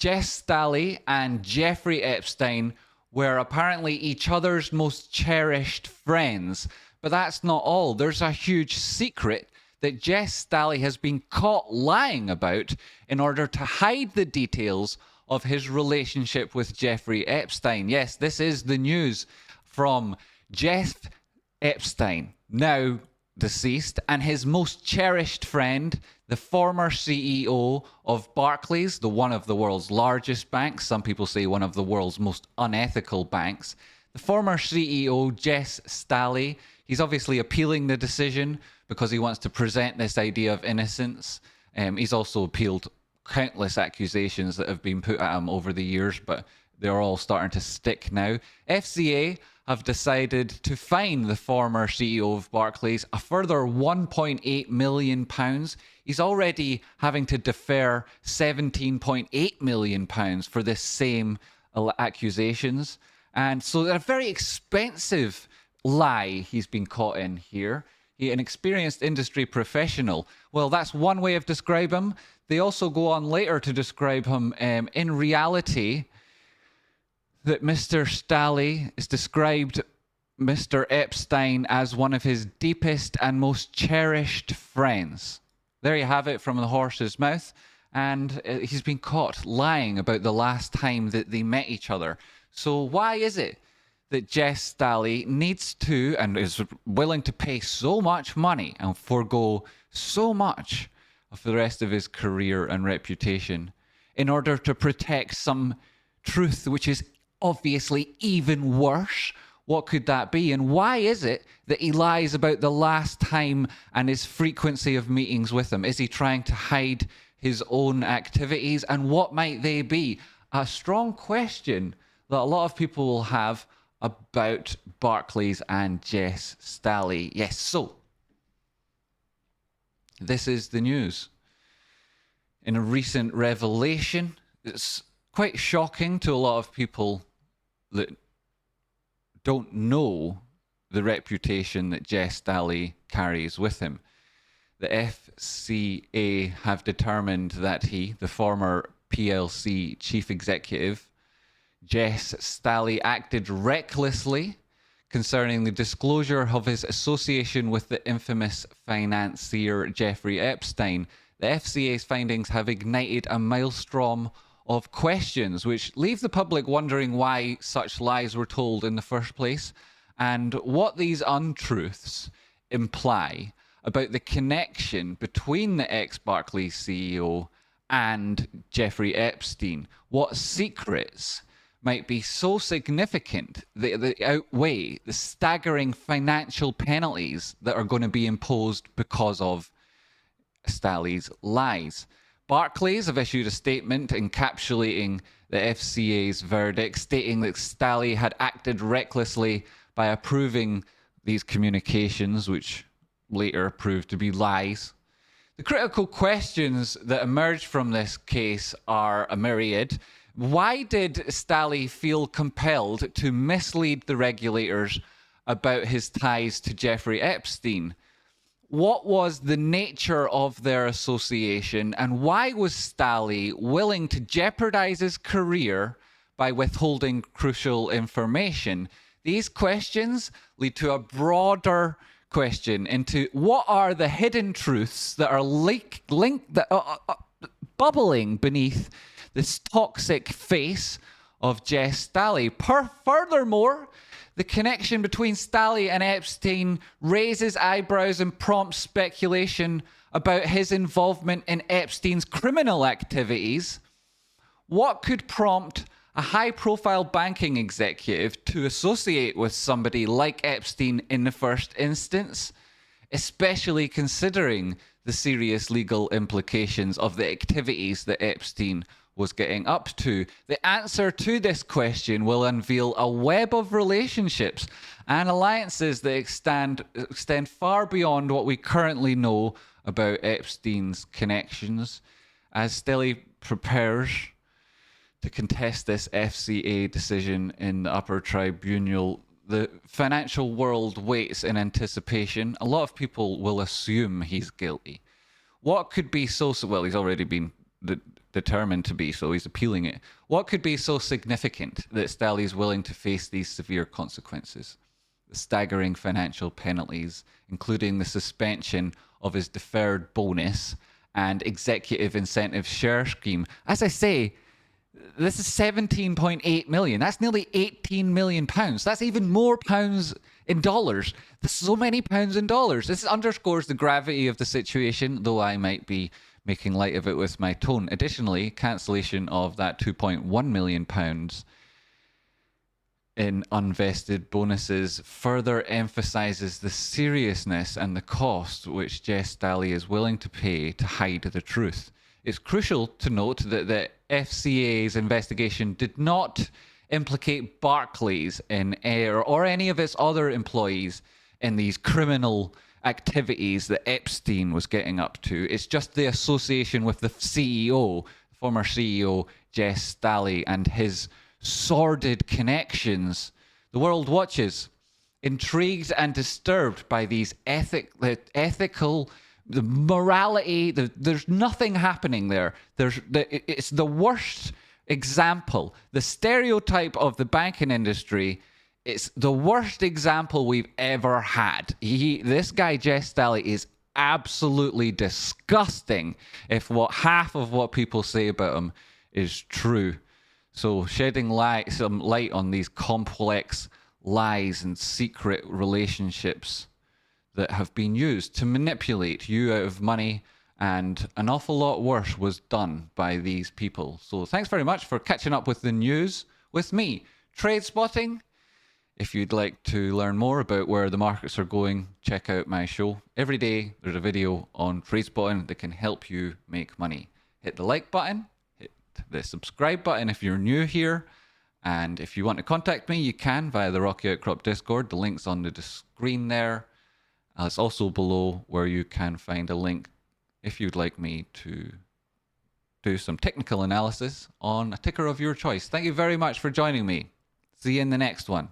Jes Staley and Jeffrey Epstein were apparently each other's most cherished friends. But that's not all. There's a huge secret that Jes Staley has been caught lying about in order to hide the details of his relationship with Jeffrey Epstein. Yes, this is the news from Jes Epstein, now deceased, and his most cherished friend, the former CEO of Barclays, one of the world's largest banks. Some people say one of the world's most unethical banks. The former CEO, Jes Staley, he's obviously appealing the decision because he wants to present this idea of innocence. He's also appealed countless accusations that have been put at him over the years, but they're all starting to stick now. FCA have decided to fine the former CEO of Barclays a further £1.8 million. He's already having to defer £17.8 million for this same accusations. And so they're a very expensive lie he's been caught in here. An experienced industry professional. Well, that's one way of describing him. They also go on later to describe him in reality, that Mr. Staley is described Mr. Epstein as one of his deepest and most cherished friends. There you have it from the horse's mouth. And he's been caught lying about the last time that they met each other. So why is it that Jes Staley needs to and is willing to pay so much money and forego so much of the rest of his career and reputation in order to protect some truth which is obviously even worse? What could that be? And why is it that he lies about the last time and his frequency of meetings with him? Is he trying to hide his own activities? And what might they be? A strong question that a lot of people will have about Barclays and Jes Staley. Yes, so this is the news. In a recent revelation, it's quite shocking to a lot of people that don't know the reputation that Jes Staley carries with him. The FCA have determined that he, the former PLC chief executive, Jes Staley, acted recklessly concerning the disclosure of his association with the infamous financier Jeffrey Epstein. The FCA's findings have ignited a maelstrom of questions which leave the public wondering why such lies were told in the first place and what these untruths imply about the connection between the ex-Barclays CEO and Jeffrey Epstein. What secrets might be so significant that they outweigh the staggering financial penalties that are going to be imposed because of Staley's lies. Barclays have issued a statement encapsulating the FCA's verdict, stating that Staley had acted recklessly by approving these communications, which later proved to be lies. The critical questions that emerged from this case are a myriad. Why did Staley feel compelled to mislead the regulators about his ties to Jeffrey Epstein? What was the nature of their association, and why was Staley willing to jeopardize his career by withholding crucial information? These questions lead to a broader question into what are the hidden truths that are bubbling beneath this toxic face of Jes Staley. Furthermore, the connection between Staley and Epstein raises eyebrows and prompts speculation about his involvement in Epstein's criminal activities. What could prompt a high-profile banking executive to associate with somebody like Epstein in the first instance, especially considering the serious legal implications of the activities that Epstein was getting up to? The answer to this question will unveil a web of relationships and alliances that extend far beyond what we currently know about Epstein's connections. As Staley prepares to contest this FCA decision in the upper tribunal, the financial world waits in anticipation. A lot of people will assume he's guilty. What could be so well, he's already been determined to be so. He's appealing it. What could be so significant that Staley is willing to face these severe consequences? The staggering financial penalties, including the suspension of his deferred bonus and executive incentive share scheme. As I say, this is 17.8 million. That's nearly 18 million pounds. That's even more pounds in dollars. There's so many pounds in dollars. This underscores the gravity of the situation, though I might be making light of it with my tone. Additionally, cancellation of that 2.1 million pounds in unvested bonuses further emphasizes the seriousness and the cost which Jes Staley is willing to pay to hide the truth. It's crucial to note that the FCA's investigation did not implicate Barclays in or any of its other employees in these criminal activities that Epstein was getting up to. It's just the association with the CEO, former CEO Jes Staley, and his sordid connections. The world watches, intrigued and disturbed by these ethical, the morality. There's nothing happening there. It's the worst example. The stereotype of the banking industry. It's the worst example we've ever had. This guy Jes Staley is absolutely disgusting. If half of what people say about him is true. So shedding some light on these complex lies and secret relationships that have been used to manipulate you out of money, and an awful lot worse was done by these people. So thanks very much for catching up with the news with me, Tradespotting. If you'd like to learn more about where the markets are going, check out my show. Every day there's a video on Tradespotting that can help you make money. Hit the like button, hit the subscribe button if you're new here, and if you want to contact me, you can via the Rocky Outcrop Discord. The link's on the screen there. It's also below where you can find a link if you'd like me to do some technical analysis on a ticker of your choice. Thank you very much for joining me. See you in the next one.